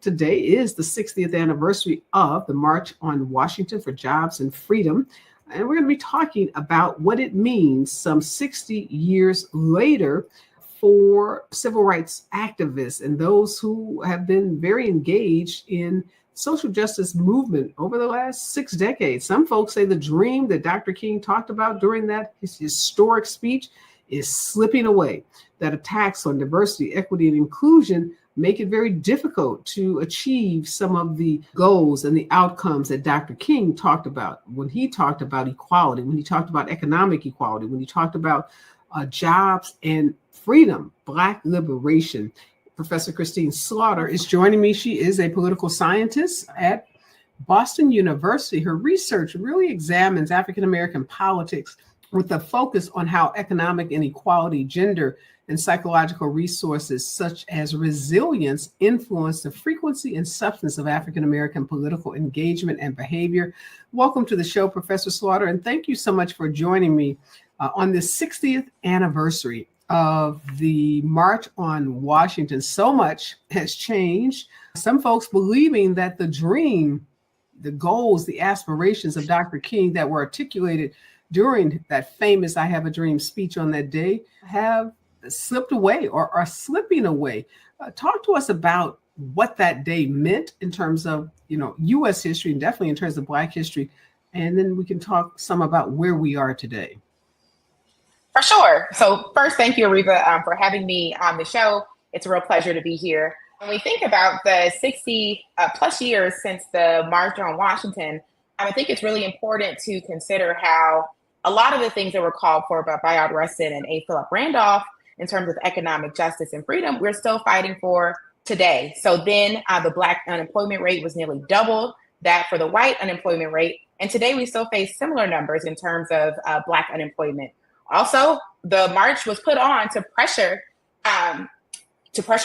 Today is the 60th anniversary of the March on Washington for Jobs and Freedom. And we're going to be talking about what it means some 60 years later for civil rights activists and those who have been very engaged in social justice movement over the last 6 decades. Some folks say the dream that Dr. King talked about during that his historic speech is slipping away, that attacks on diversity, equity, and inclusion make it very difficult to achieve some of the goals and the outcomes that Dr. King talked about when he talked about equality, when he talked about economic equality, when he talked about jobs and freedom, Black liberation. Professor Christine Slaughter is joining me. She is a political scientist at Boston University. Her research really examines African-American politics with a focus on how economic inequality, gender, and psychological resources such as resilience influence the frequency and substance of African-American political engagement and behavior. Welcome to the show, Professor Slaughter, and thank you so much for joining me on this 60th anniversary of the March on Washington. So much has changed. Some folks believing that the dream, the goals, the aspirations of Dr. King that were articulated during that famous I Have a Dream speech on that day have slipped away or are slipping away. Talk to us about what that day meant in terms of, U.S. history and definitely in terms of Black history. And then we can talk some about where we are today. For sure. So first, thank you, Areva, for having me on the show. It's a real pleasure to be here. When we think about the 60 plus years since the March on Washington, I think it's really important to consider how a lot of the things that were called for by Bayard Rustin and A. Philip Randolph in terms of economic justice and freedom, we're still fighting for today. So then the Black unemployment rate was nearly double that for the white unemployment rate. And today we still face similar numbers in terms of Black unemployment. Also, the march was put on to pressure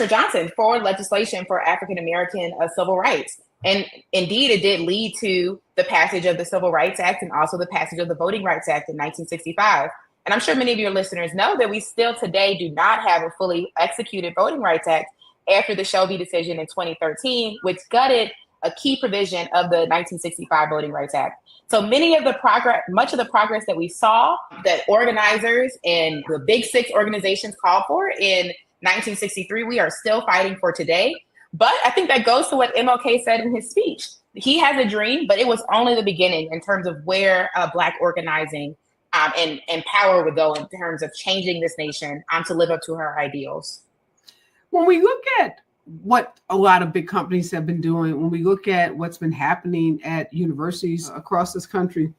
Johnson for legislation for African-American civil rights. And indeed, it did lead to the passage of the Civil Rights Act and also the passage of the Voting Rights Act in 1965. And I'm sure many of your listeners know that we still today do not have a fully executed Voting Rights Act after the Shelby decision in 2013, which gutted a key provision of the 1965 Voting Rights Act. So much of the progress that we saw that organizers and the Big Six organizations called for in 1963, we are still fighting for today. But I think that goes to what MLK said in his speech. He has a dream, but it was only the beginning in terms of where Black organizing and power would go in terms of changing this nation to live up to her ideals. When we look at what a lot of big companies have been doing, when we look at what's been happening at universities across this country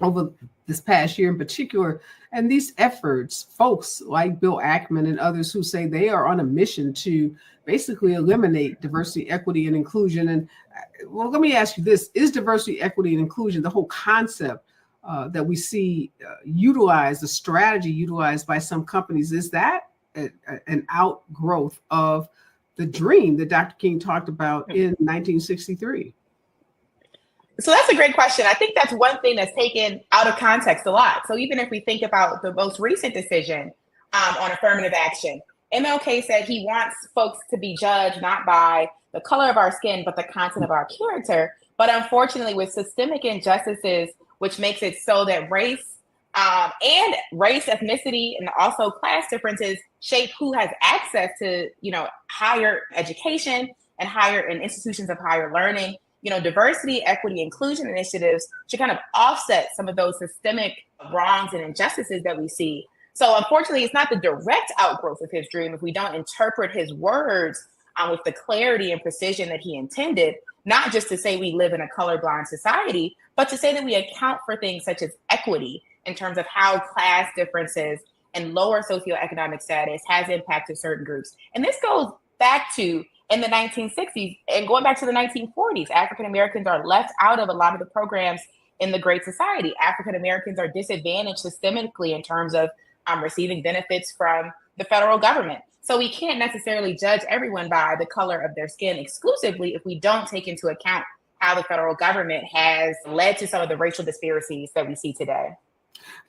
over this past year in particular, and these efforts, folks like Bill Ackman and others who say they are on a mission to basically eliminate diversity, equity, and inclusion. And well, let me ask you this, is diversity, equity, and inclusion, the whole concept that we see utilized, the strategy utilized by some companies, is that an outgrowth of the dream that Dr. King talked about in 1963? So that's a great question. I think that's one thing that's taken out of context a lot. So even if we think about the most recent decision on affirmative action, MLK said he wants folks to be judged not by the color of our skin, but the content of our character. But unfortunately, with systemic injustices, which makes it so that race, ethnicity, and also class differences shape who has access to, higher education and institutions of higher learning. Diversity, equity, inclusion initiatives should kind of offset some of those systemic wrongs and injustices that we see. So unfortunately, it's not the direct outgrowth of his dream if we don't interpret his words with the clarity and precision that he intended, not just to say we live in a colorblind society, but to say that we account for things such as equity in terms of how class differences and lower socioeconomic status has impacted certain groups. And this goes back to in the 1960s and going back to the 1940s, African Americans are left out of a lot of the programs in the Great Society. African Americans are disadvantaged systemically in terms of receiving benefits from the federal government. So we can't necessarily judge everyone by the color of their skin exclusively if we don't take into account how the federal government has led to some of the racial disparities that we see today.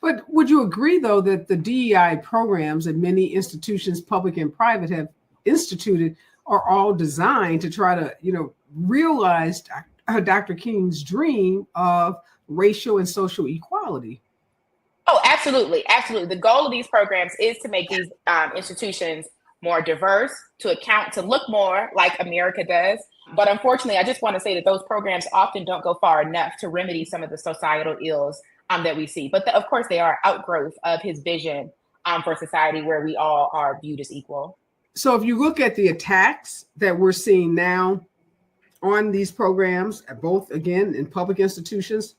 But would you agree, though, that the DEI programs that many institutions, public and private, have instituted are all designed to try to, realize Dr. King's dream of racial and social equality. Oh, absolutely. Absolutely. The goal of these programs is to make these institutions more diverse, to look more like America does. But unfortunately, I just want to say that those programs often don't go far enough to remedy some of the societal ills that we see. But of course, they are outgrowth of his vision for society where we all are viewed as equal. So if you look at the attacks that we're seeing now on these programs, both, again, in public institutions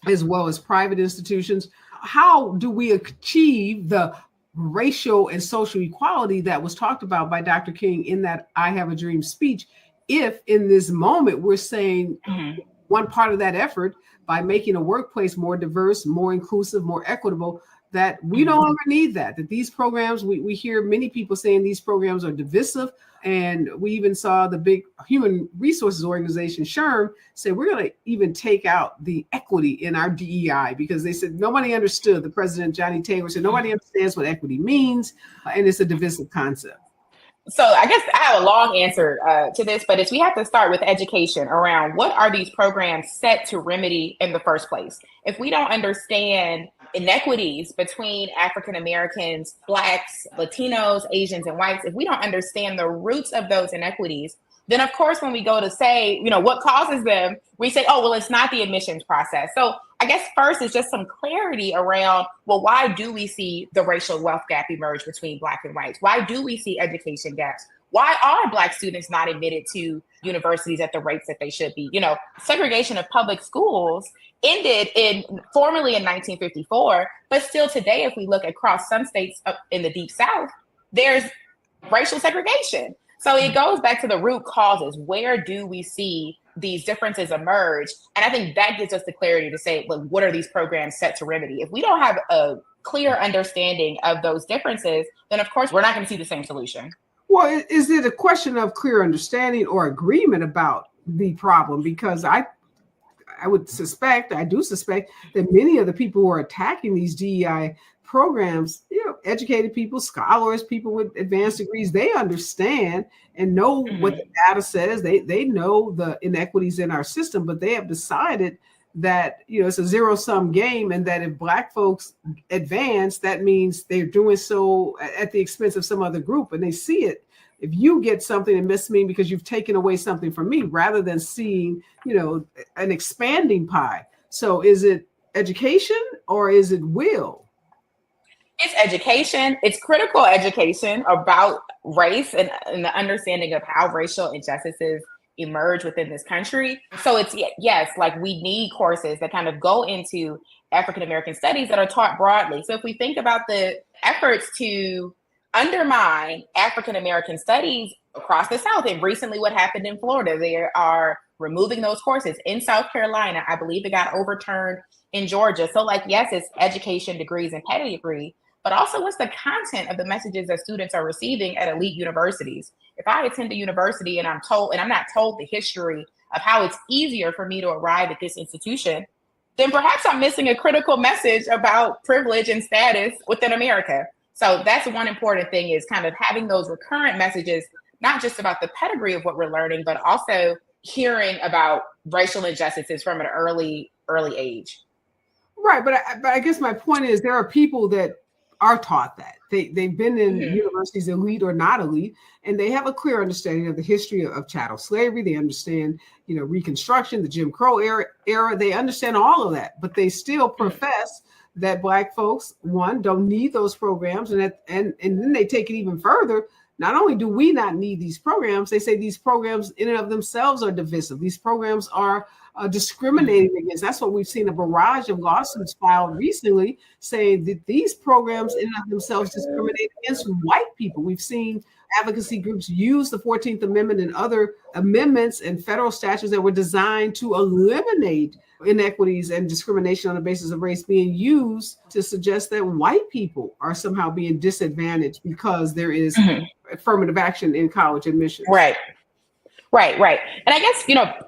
as well as private institutions, how do we achieve the racial and social equality that was talked about by Dr. King in that I Have a Dream speech, if in this moment we're saying one part of that effort by making a workplace more diverse, more inclusive, more equitable, that we no longer need that these programs, we hear many people saying these programs are divisive. And we even saw the big human resources organization, SHRM, say we're going to even take out the equity in our DEI because they said nobody understood. The president, Johnny Taylor, said nobody understands what equity means, and it's a divisive concept. So I guess I have a long answer to this, but we have to start with education around what are these programs set to remedy in the first place. If we don't understand inequities between African Americans, Blacks, Latinos, Asians, and whites, if we don't understand the roots of those inequities, then of course, when we go to say, what causes them, we say, oh, well, it's not the admissions process. So I guess first is just some clarity around, well, why do we see the racial wealth gap emerge between Black and whites? Why do we see education gaps? Why are Black students not admitted to universities at the rates that they should be? Segregation of public schools ended formally in 1954, but still today, if we look across some states up in the Deep South, there's racial segregation. So it goes back to the root causes. Where do we see these differences emerge? And I think that gives us the clarity to say, well, what are these programs set to remedy? If we don't have a clear understanding of those differences, then of course, we're not going to see the same solution. Well, is it a question of clear understanding or agreement about the problem? Because I do suspect that many of the people who are attacking these DEI programs, educated people, scholars, people with advanced degrees, they understand and know what the data says. They know the inequities in our system, but they have decided that, it's a zero-sum game, and that if Black folks advance, that means they're doing so at the expense of some other group. And they see it. If you get something, it must mean because you've taken away something from me, rather than seeing, an expanding pie. So is it education or is it will? It's education. It's critical education about race and the understanding of how racial injustices emerge within this country. So it's, yes, like we need courses that kind of go into African American studies that are taught broadly. So if we think about the efforts to undermine African American studies across the South, and recently what happened in Florida, they are removing those courses. In South Carolina, I believe it got overturned in Georgia. So yes, it's education, degrees, and pedigree, but also what's the content of the messages that students are receiving at elite universities? If I attend a university and I'm not told the history of how it's easier for me to arrive at this institution, then perhaps I'm missing a critical message about privilege and status within America. So that's one important thing, is kind of having those recurrent messages, not just about the pedigree of what we're learning, but also hearing about racial injustices from an early age. Right. But I guess my point is there are people that are taught that. They've been in universities, elite or not elite, and they have a clear understanding of the history of chattel slavery. They understand, Reconstruction, the Jim Crow era. They understand all of that, but they still profess that Black folks, one, don't need those programs. And then they take it even further. Not only do we not need these programs, they say these programs in and of themselves are divisive. These programs are discriminating against. That's what we've seen, a barrage of lawsuits filed recently saying that these programs in and of themselves discriminate against white people. We've seen advocacy groups use the 14th Amendment and other amendments and federal statutes that were designed to eliminate inequities and discrimination on the basis of race being used to suggest that white people are somehow being disadvantaged because there is affirmative action in college admissions. Right. And I guess,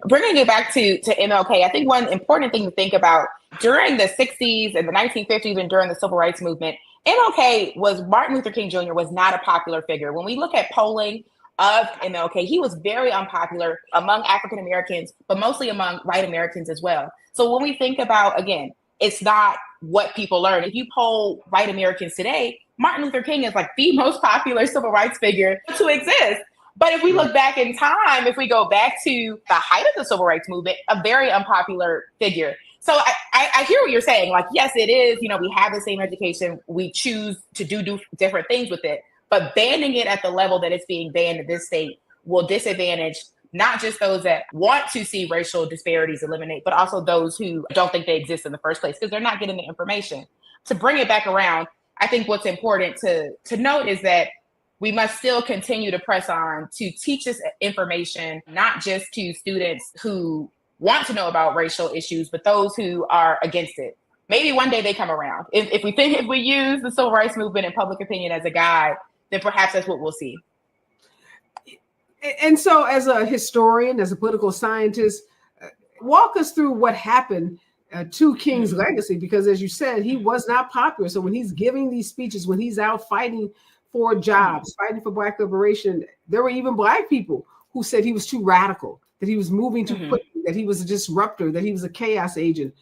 bringing it back to MLK, I think one important thing to think about during the 60s and the 1950s and during the Civil Rights Movement, Martin Luther King Jr. was not a popular figure. When we look at polling of MLK, he was very unpopular among African Americans, but mostly among white Americans as well. So when we think about, again, it's not what people learn. If you poll white Americans today, Martin Luther King is like the most popular civil rights figure to exist. But if we look back in time, if we go back to the height of the civil rights movement, a very unpopular figure. So I hear what you're saying. Like, yes, it is, we have the same education. We choose to do different things with it. But banning it at the level that it's being banned in this state will disadvantage not just those that want to see racial disparities eliminate, but also those who don't think they exist in the first place because they're not getting the information. To bring it back around, I think what's important to note is that we must still continue to press on to teach this information, not just to students who want to know about racial issues, but those who are against it. Maybe one day they come around. If we use the civil rights movement and public opinion as a guide, then perhaps that's what we'll see. And so as a historian, as a political scientist, walk us through what happened to King's legacy, because as you said, he was not popular. So when he's giving these speeches, when he's out fighting for jobs, fighting for Black liberation, there were even Black people who said he was too radical, that he was moving too quickly, that he was a disruptor, that he was a chaos agent.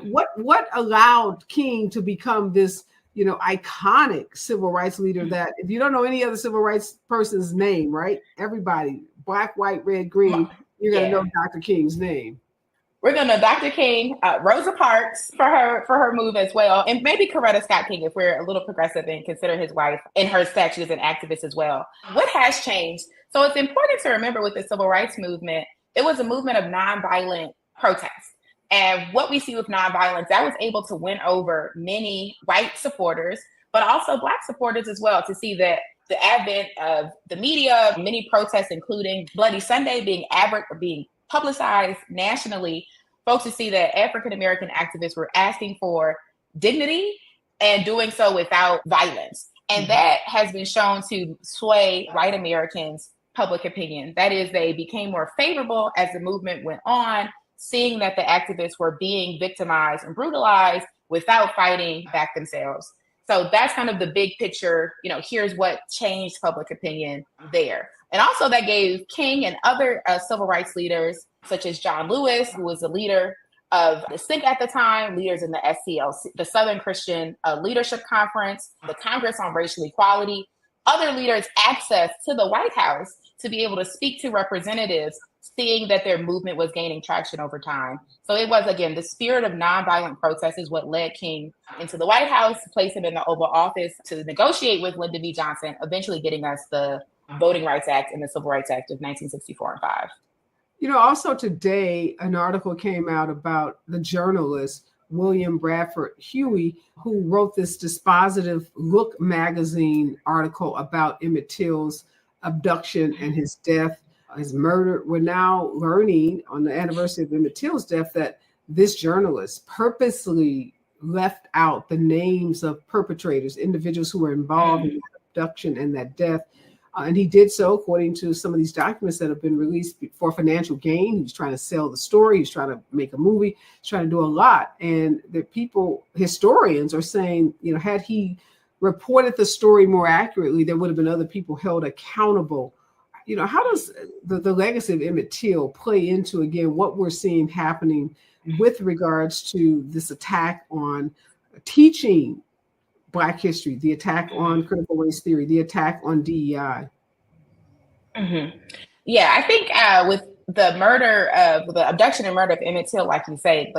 What allowed King to become this, iconic civil rights leader that if you don't know any other civil rights person's name, right? Everybody, Black, white, red, green, you're going to know Dr. King's name. We're going to Dr. King, Rosa Parks for her move as well, and maybe Coretta Scott King if we're a little progressive and consider his wife in her statue as an activist as well. What has changed? So it's important to remember with the civil rights movement, it was a movement of nonviolent protest. And what we see with nonviolence, that was able to win over many white supporters, but also Black supporters as well, to see that the advent of the media, many protests, including Bloody Sunday being publicized nationally, folks to see that African-American activists were asking for dignity and doing so without violence. And that has been shown to sway white Americans' public opinion. That is, they became more favorable as the movement went on, seeing that the activists were being victimized and brutalized without fighting back themselves. So that's kind of the big picture. Here's what changed public opinion there. And also that gave King and other civil rights leaders, such as John Lewis, who was the leader of the SINC at the time, leaders in the SCLC, the Southern Christian Leadership Conference, the Congress on Racial Equality, other leaders access to the White House to be able to speak to representatives, seeing that their movement was gaining traction over time. So it was, again, the spirit of nonviolent protest is what led King into the White House, placed him in the Oval Office to negotiate with Lyndon B. Johnson, eventually getting us the Voting Rights Act and the Civil Rights Act of 1964 and 5. Also today, an article came out about the journalist William Bradford Huey, who wrote this dispositive Look magazine article about Emmett Till's abduction and his death, his murder. We're now learning on the anniversary of Emmett Till's death that this journalist purposely left out the names of perpetrators, individuals who were involved in that abduction and that death. And he did so according to some of these documents that have been released for financial gain. He was trying to sell the story. He's trying to make a movie. He's trying to do a lot. And the people, historians are saying, had he reported the story more accurately, there would have been other people held accountable. How does the legacy of Emmett Till play into, again, what we're seeing happening with regards to this attack on teaching Black history, the attack on critical race theory, the attack on DEI? Yeah, I think with the abduction and murder of Emmett Till, like you say,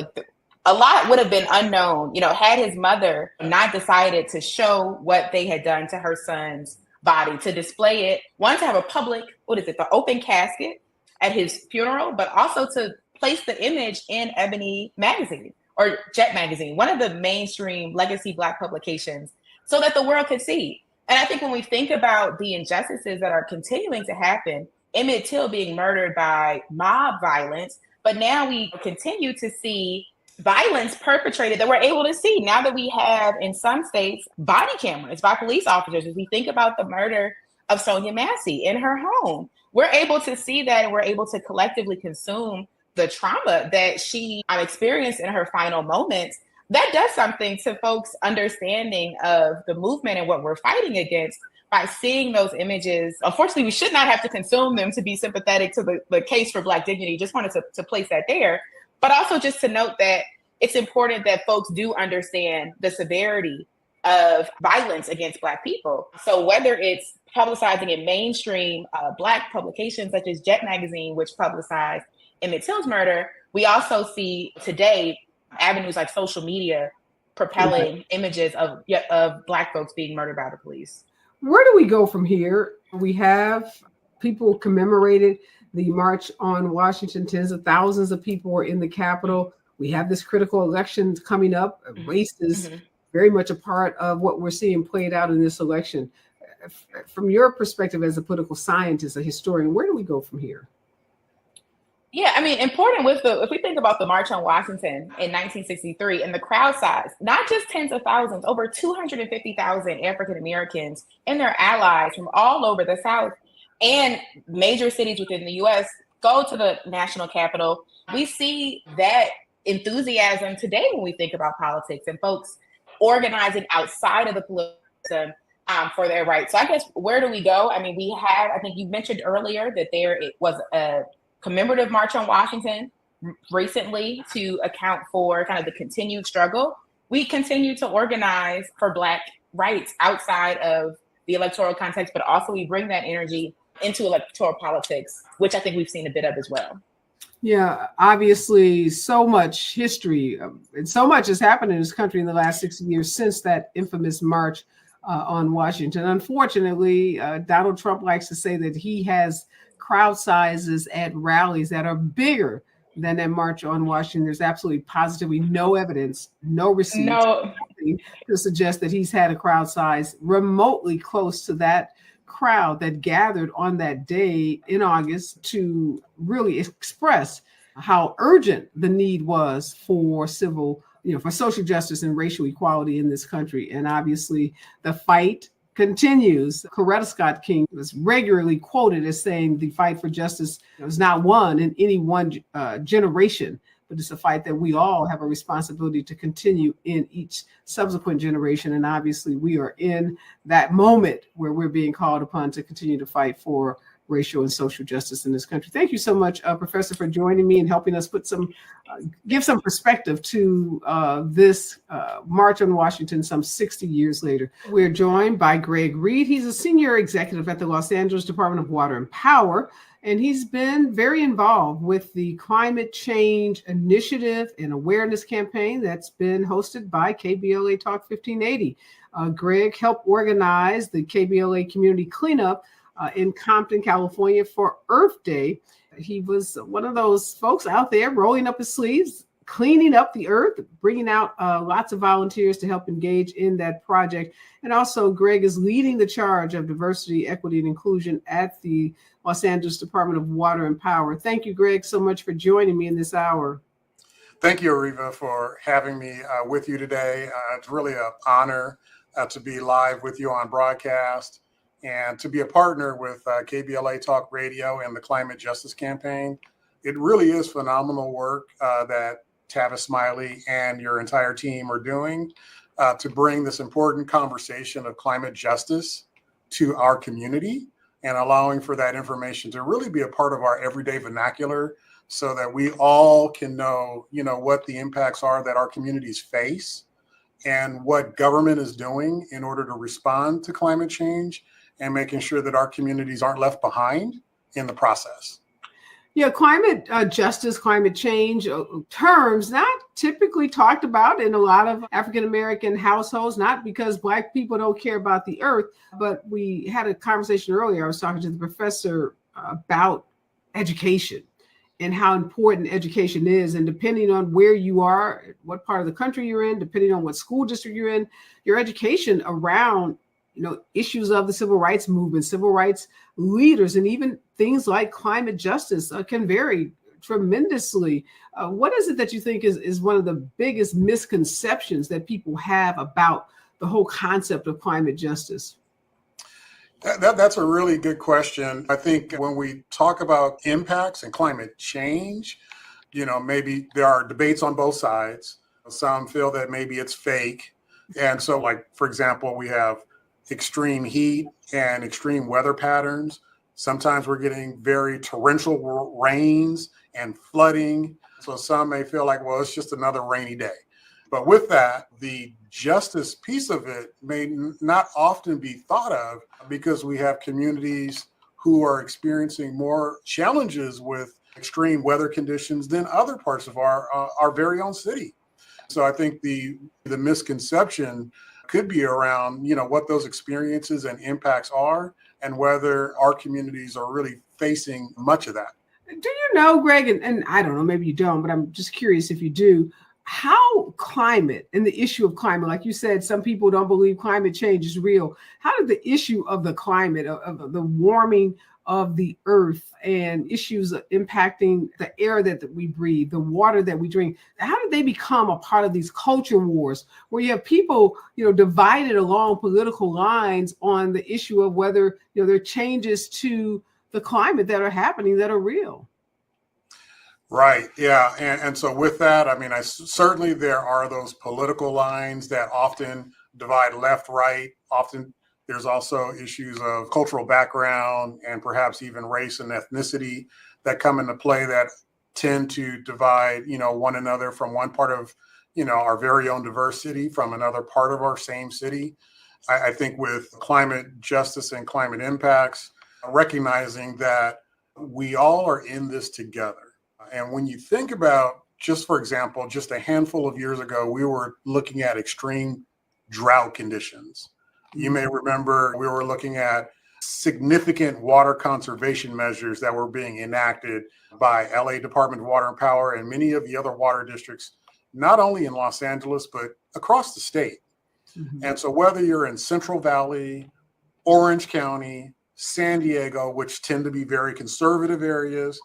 a lot would have been unknown, had his mother not decided to show what they had done to her son's body, to display it, one, to have a public, the open casket at his funeral, but also to place the image in Ebony magazine or Jet magazine, one of the mainstream legacy Black publications, so that the world could see. And I think when we think about the injustices that are continuing to happen, Emmett Till being murdered by mob violence, but now we continue to see violence perpetrated that we're able to see now that we have in some states body cameras by police officers. As we think about the murder of Sonia Massey in her home, we're able to see that, and we're able to collectively consume the trauma that she experienced in her final moments. That does something to folks' understanding of the movement and what we're fighting against. by seeing those images, unfortunately, we should not have to consume them to be sympathetic to the case for Black dignity. Just wanted to place that there. But also just to note that it's important that folks do understand the severity of violence against Black people. So whether it's publicizing in mainstream Black publications such as Jet Magazine, which publicized Emmett Till's murder, we also see today avenues like social media propelling images of Black folks being murdered by the police. Where do we go from here? We have people commemorated the March on Washington. Tens of thousands of people were in the Capitol. We have this critical election coming up. Race is very much a part of what we're seeing played out in this election. From your perspective as a political scientist, a historian, where do we go from here? Yeah, I mean, important if we think about the March on Washington in 1963 and the crowd size, not just tens of thousands, over 250,000 African Americans and their allies from all over the South and major cities within the US go to the national Capitol. We see that enthusiasm today when we think about politics and folks organizing outside of the political system for their rights. So I guess, where do we go? I mean, I think you mentioned earlier that it was a commemorative March on Washington recently to account for kind of the continued struggle. We continue to organize for Black rights outside of the electoral context, but also we bring that energy into electoral politics, which I think we've seen a bit of as well. Yeah, obviously so much history and so much has happened in this country in the last 60 years since that infamous March on Washington. Unfortunately, Donald Trump likes to say that he has crowd sizes at rallies that are bigger than that March on Washington. There's absolutely positively no evidence, no receipts to suggest that he's had a crowd size remotely close to that crowd that gathered on that day in August to really express how urgent the need was for for social justice and racial equality in this country. And obviously the fight continues. Coretta Scott King was regularly quoted as saying the fight for justice was not won in any one generation, but it's a fight that we all have a responsibility to continue in each subsequent generation. And obviously we are in that moment where we're being called upon to continue to fight for racial and social justice in this country. Thank you so much, Professor, for joining me and helping us give some perspective to this March on Washington some 60 years later. We're joined by Greg Reed. He's a senior executive at the Los Angeles Department of Water and Power, and he's been very involved with the climate change initiative and awareness campaign that's been hosted by KBLA Talk 1580. Greg helped organize the KBLA community cleanup in Compton, California for Earth Day. He was one of those folks out there rolling up his sleeves, cleaning up the earth, bringing out lots of volunteers to help engage in that project. And also Greg is leading the charge of diversity, equity, and inclusion at the Los Angeles Department of Water and Power. Thank you, Greg, so much for joining me in this hour. Thank you, Areva, for having me with you today. It's really an honor to be live with you on broadcast and to be a partner with KBLA Talk Radio and the Climate Justice Campaign. It really is phenomenal work that Tavis Smiley and your entire team are doing to bring this important conversation of climate justice to our community and allowing for that information to really be a part of our everyday vernacular so that we all can know, what the impacts are that our communities face and what government is doing in order to respond to climate change and making sure that our communities aren't left behind in the process. Yeah, climate justice, climate change terms not typically talked about in a lot of African-American households, not because Black people don't care about the earth, but we had a conversation earlier. I was talking to the professor about education and how important education is. And depending on where you are, what part of the country you're in, depending on what school district you're in, your education around issues of the civil rights movement, civil rights leaders, and even things like climate justice can vary tremendously. What is it that you think is one of the biggest misconceptions that people have about the whole concept of climate justice? That's a really good question. I think when we talk about impacts and climate change, maybe there are debates on both sides. Some feel that maybe it's fake. And so, for example, we have extreme heat and extreme weather patterns. Sometimes we're getting very torrential rains and flooding. So some may feel like, well, it's just another rainy day. But with that, the justice piece of it may not often be thought of because we have communities who are experiencing more challenges with extreme weather conditions than other parts of our very own city. So I think the misconception could be around, what those experiences and impacts are and whether our communities are really facing much of that. Do you know, Greg, and I don't know, maybe you don't, but I'm just curious if you do, how climate and the issue of climate, like you said, some people don't believe climate change is real. How did the issue of the climate, of the warming of the earth and issues impacting the air that we breathe, the water that we drink, how did they become a part of these culture wars where you have people, divided along political lines on the issue of whether, there are changes to the climate that are happening that are real? Right. Yeah. And so with that, I certainly there are those political lines that often divide left, right. Often there's also issues of cultural background and perhaps even race and ethnicity that come into play that tend to divide, one another from one part of, our very own diversity from another part of our same city. I think with climate justice and climate impacts, recognizing that we all are in this together. And when you think about, just for example, just a handful of years ago, we were looking at extreme drought conditions. You may remember we were looking at significant water conservation measures that were being enacted by LA Department of Water and Power and many of the other water districts, not only in Los Angeles, but across the state. Mm-hmm. And so whether you're in Central Valley, Orange County, San Diego, which tend to be very conservative areas,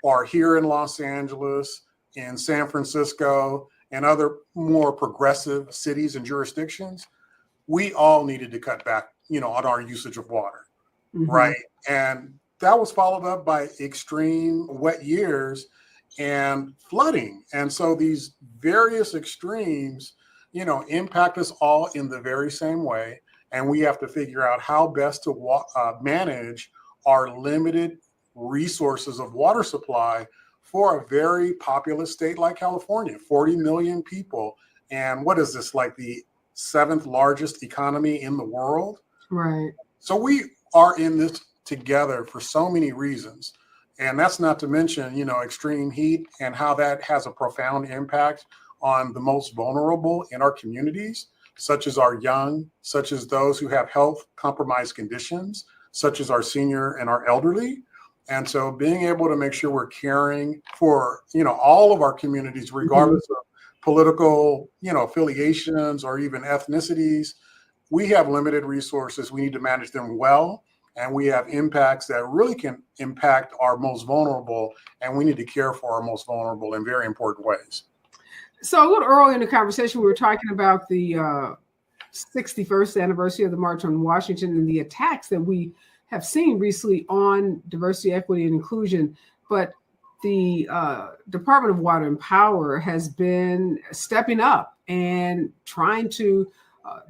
or here in Los Angeles, in San Francisco, and other more progressive cities and jurisdictions, we all needed to cut back, on our usage of water, mm-hmm. right? And that was followed up by extreme wet years and flooding. And so these various extremes, impact us all in the very same way. And we have to figure out how best to manage our limited resources of water supply for a very populous state like California, 40 million people. And what is this, like the 7th largest economy in the world? Right. So we are in this together for so many reasons. And that's not to mention, extreme heat and how that has a profound impact on the most vulnerable in our communities, such as our young, such as those who have health compromised conditions, such as our senior and our elderly. And so being able to make sure we're caring for, all of our communities, regardless mm-hmm. of political, affiliations or even ethnicities, we have limited resources. We need to manage them well. And we have impacts that really can impact our most vulnerable. And we need to care for our most vulnerable in very important ways. So a little early in the conversation, we were talking about the 61st anniversary of the March on Washington and the attacks that we have seen recently on diversity, equity, and inclusion. But the Department of Water and Power has been stepping up and trying to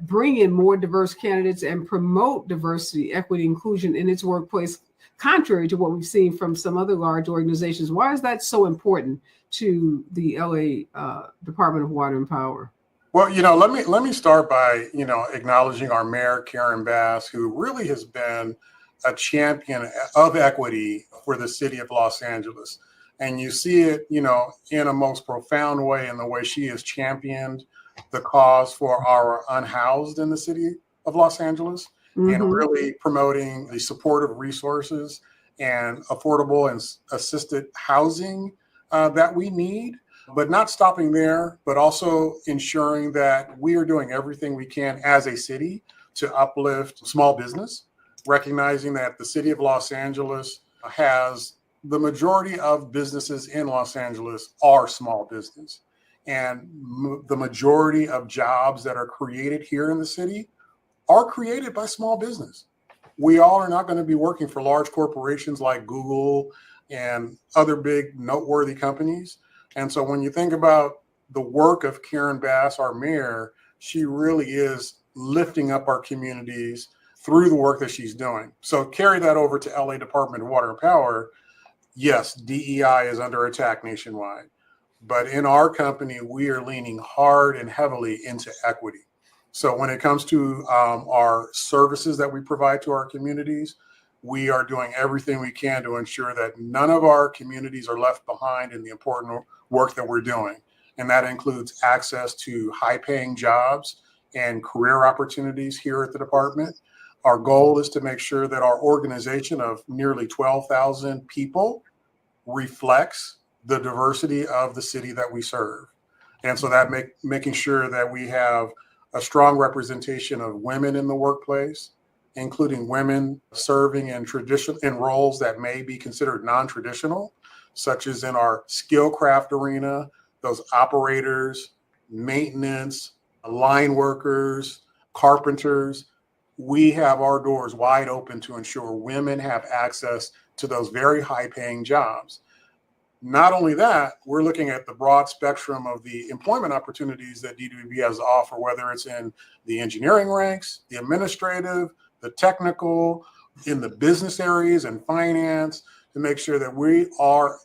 bring in more diverse candidates and promote diversity, equity, inclusion in its workplace, contrary to what we've seen from some other large organizations. Why is that so important to the LA Department of Water and Power? Well, let me start by, acknowledging our mayor, Karen Bass, who really has been a champion of equity for the city of Los Angeles. And you see it, in a most profound way in the way she has championed the cause for our unhoused in the city of Los Angeles, mm-hmm. and really promoting the supportive resources and affordable and assisted housing that we need, but not stopping there, but also ensuring that we are doing everything we can as a city to uplift small business, recognizing that the city of Los Angeles has the majority of businesses in Los Angeles are small business. And the majority of jobs that are created here in the city are created by small business. We all are not going to be working for large corporations like Google and other big noteworthy companies. And so when you think about the work of Karen Bass, our mayor, she really is lifting up our communities through the work that she's doing. So carry that over to LA Department of Water and Power. Yes, DEI is under attack nationwide. But in our company, we are leaning hard and heavily into equity. So when it comes to our services that we provide to our communities, we are doing everything we can to ensure that none of our communities are left behind in the important work that we're doing. And that includes access to high-paying jobs and career opportunities here at the department. Our goal is to make sure that our organization of nearly 12,000 people reflects the diversity of the city that we serve. And so that making sure that we have a strong representation of women in the workplace, including women serving in roles that may be considered non-traditional, such as in our skill craft arena, those operators, maintenance, line workers, carpenters. We have our doors wide open to ensure women have access to those very high-paying jobs. Not only that, we're looking at the broad spectrum of the employment opportunities that DWP has to offer, whether it's in the engineering ranks, the administrative, the technical, in the business areas and finance, to make sure that we are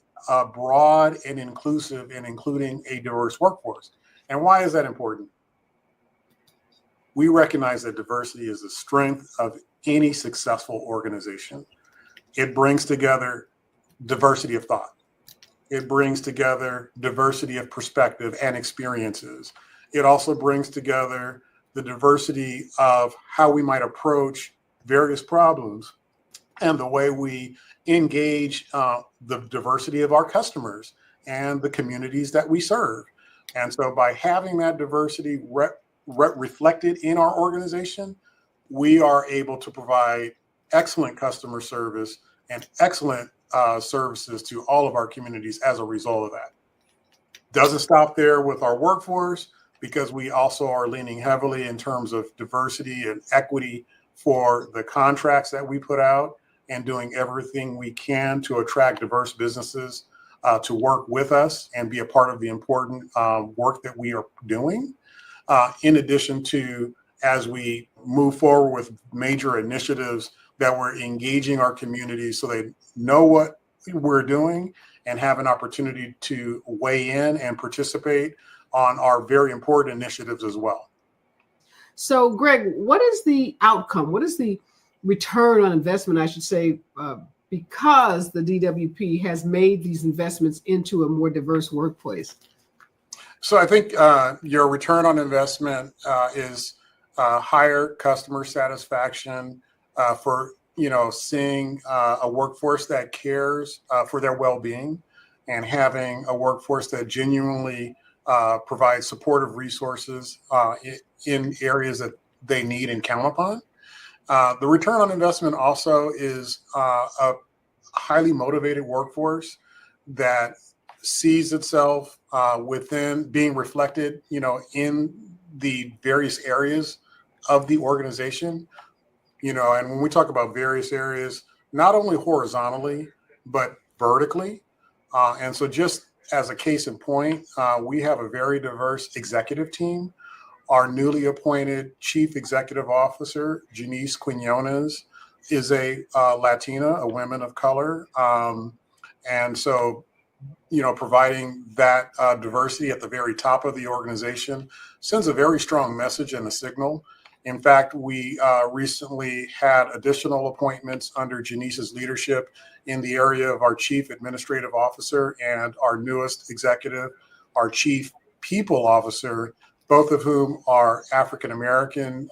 broad and inclusive in including a diverse workforce. And why is that important? We recognize that diversity is the strength of any successful organization. It brings together diversity of thought. It brings together diversity of perspective and experiences. It also brings together the diversity of how we might approach various problems and the way we engage the diversity of our customers and the communities that we serve. And so by having that diversity reflected in our organization, we are able to provide excellent customer service and excellent services to all of our communities as a result of that. Doesn't stop there with our workforce, because we also are leaning heavily in terms of diversity and equity for the contracts that we put out, and doing everything we can to attract diverse businesses to work with us and be a part of the important work that we are doing. In addition to, as we move forward with major initiatives, that we're engaging our communities so they know what we're doing and have an opportunity to weigh in and participate on our very important initiatives as well. So, Greg, what is the outcome? What is the return on investment, I should say, because the DWP has made these investments into a more diverse workplace? So I think your return on investment is higher customer satisfaction for seeing a workforce that cares for their well-being, and having a workforce that genuinely provides supportive resources in areas that they need and count upon. The return on investment also is a highly motivated workforce that sees itself within being reflected, in the various areas of the organization. And when we talk about various areas, not only horizontally, but vertically. And so just as a case in point, we have a very diverse executive team. Our newly appointed Chief Executive Officer, Janice Quinones, is a Latina, a woman of color. And so, providing that diversity at the very top of the organization sends a very strong message and a signal. In fact, we recently had additional appointments under Janice's leadership in the area of our Chief Administrative Officer and our newest executive, our Chief People Officer, both of whom are African-American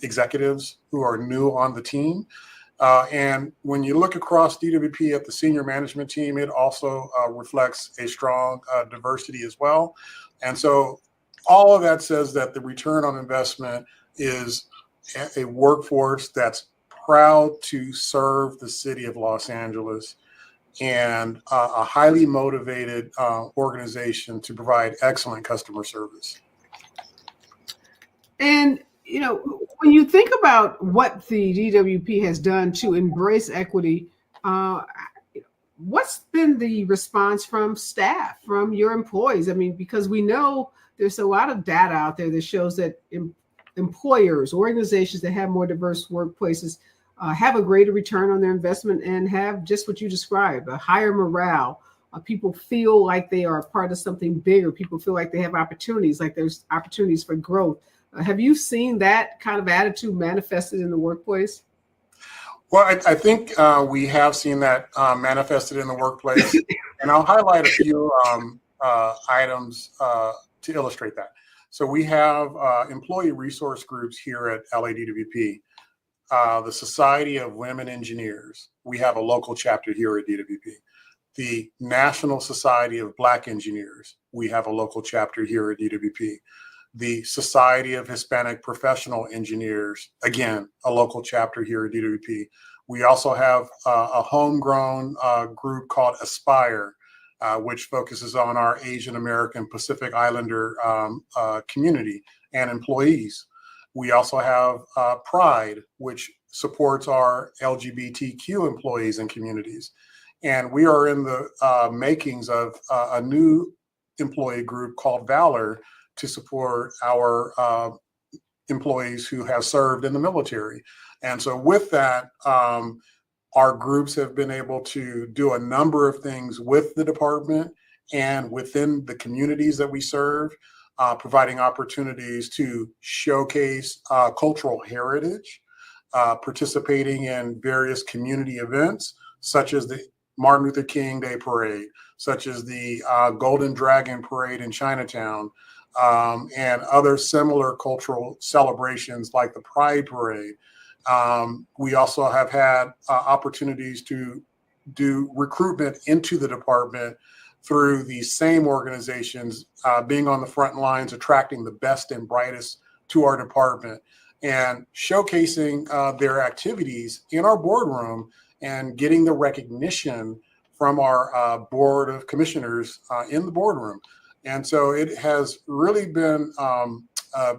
executives who are new on the team. And when you look across DWP at the senior management team, it also reflects a strong diversity as well. And so all of that says that the return on investment is a workforce that's proud to serve the city of Los Angeles, and a highly motivated organization to provide excellent customer service. And, when you think about what the DWP has done to embrace equity, what's been the response from staff, from your employees? I mean, because we know there's a lot of data out there that shows that employers, organizations that have more diverse workplaces have a greater return on their investment and have just what you described, a higher morale. People feel like they are a part of something bigger. People feel like they have opportunities, like there's opportunities for growth. Have you seen that kind of attitude manifested in the workplace? Well, I think we have seen that manifested in the workplace, and I'll highlight a few items to illustrate that. So we have employee resource groups here at LADWP, the Society of Women Engineers. We have a local chapter here at DWP. The National Society of Black Engineers. We have a local chapter here at DWP. The Society of Hispanic Professional Engineers, again, a local chapter here at DWP. We also have a homegrown group called Aspire, which focuses on our Asian American Pacific Islander community and employees. We also have Pride, which supports our LGBTQ employees and communities. And we are in the makings of a new employee group called Valor to support our employees who have served in the military. And so with that, our groups have been able to do a number of things with the department and within the communities that we serve, providing opportunities to showcase cultural heritage, participating in various community events, such as the Martin Luther King Day Parade, such as the Golden Dragon Parade in Chinatown, and other similar cultural celebrations like the Pride Parade. We also have had opportunities to do recruitment into the department through these same organizations, being on the front lines, attracting the best and brightest to our department and showcasing their activities in our boardroom and getting the recognition from our board of commissioners in the boardroom. And so it has really been a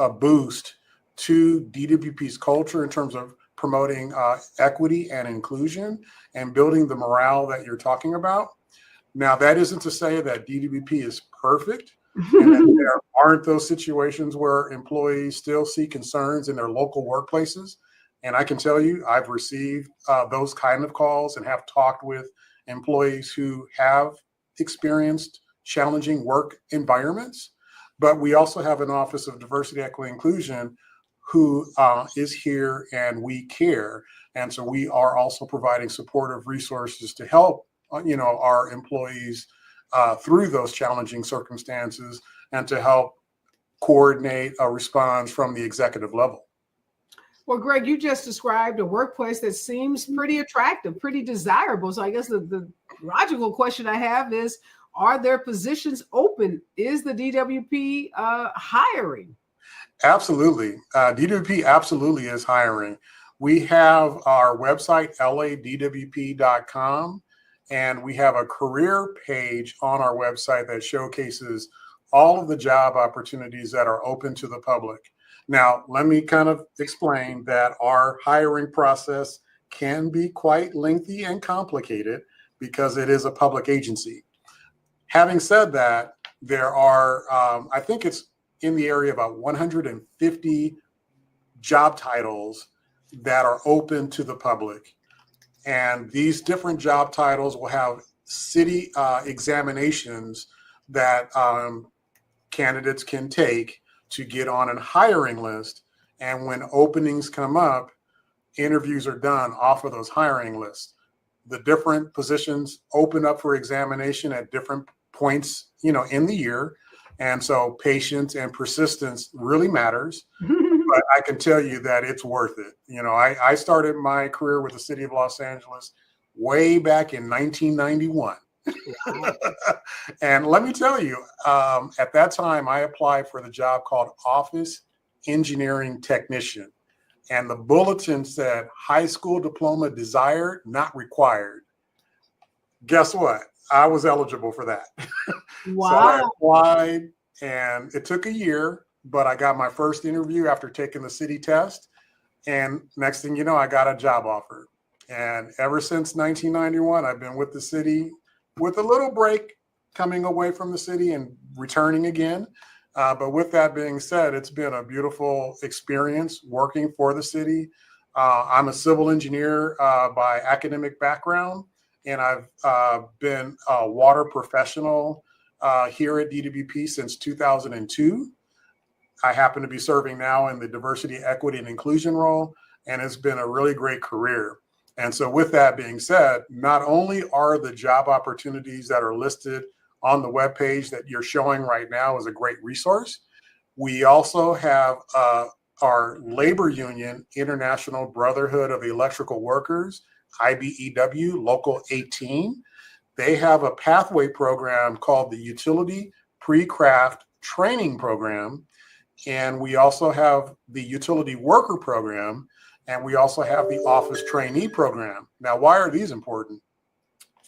boost to DWP's culture in terms of promoting equity and inclusion and building the morale that you're talking about. Now, that isn't to say that DWP is perfect and that there aren't those situations where employees still see concerns in their local workplaces. And I can tell you, I've received those kind of calls and have talked with employees who have experienced challenging work environments. But we also have an Office of Diversity, Equity, Inclusion who is here and we care. And so we are also providing supportive resources to help, our employees through those challenging circumstances and to help coordinate a response from the executive level. Well, Greg, you just described a workplace that seems pretty attractive, pretty desirable. So I guess the logical question I have is, are there positions open? Is the DWP hiring? Absolutely. DWP absolutely is hiring. We have our website, ladwp.com, and we have a career page on our website that showcases all of the job opportunities that are open to the public. Now, let me kind of explain that our hiring process can be quite lengthy and complicated because it is a public agency. Having said that, there are, I think it's in the area of about 150 job titles that are open to the public. And these different job titles will have city examinations that candidates can take to get on a hiring list. And when openings come up, interviews are done off of those hiring lists. The different positions open up for examination at different points, in the year. And so patience and persistence really matters. But I can tell you that it's worth it. I started my career with the city of Los Angeles way back in 1991. And let me tell you, at that time, I applied for the job called Office Engineering Technician. And the bulletin said high school diploma desired, not required. Guess what? I was eligible for that. Wow. So I applied, and it took a year, but I got my first interview after taking the city test. And next thing you know, I got a job offer. And ever since 1991, I've been with the city with a little break coming away from the city and returning again. But with that being said, it's been a beautiful experience working for the city. I'm a civil engineer by academic background, and I've been a water professional here at DWP since 2002. I happen to be serving now in the diversity, equity, and inclusion role, and it's been a really great career. And so with that being said, not only are the job opportunities that are listed on the webpage that you're showing right now is a great resource, we also have our labor union, International Brotherhood of Electrical Workers, IBEW, Local 18. They have a pathway program called the Utility Pre-Craft Training Program. And we also have the Utility Worker Program, and we also have the Office Trainee Program. Now, why are these important?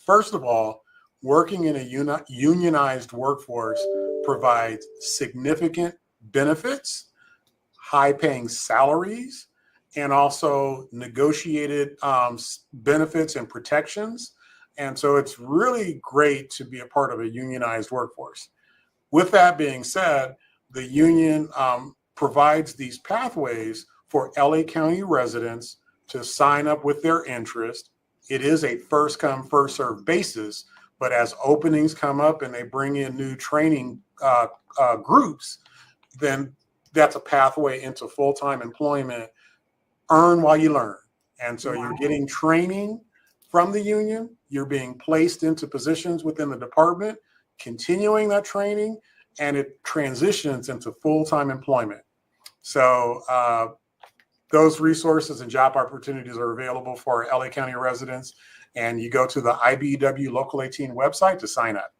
First of all, working in a unionized workforce provides significant benefits, high-paying salaries, and also negotiated benefits and protections. And so it's really great to be a part of a unionized workforce. With that being said, the union provides these pathways for LA County residents to sign up with their interest. It is a first come, first served basis, but as openings come up and they bring in new training groups, then that's a pathway into full-time employment. Earn while you learn. And so you're getting training from the union, you're being placed into positions within the department, continuing that training, and it transitions into full-time employment. So those resources and job opportunities are available for LA County residents, and you go to the IBEW Local 18 website to sign up.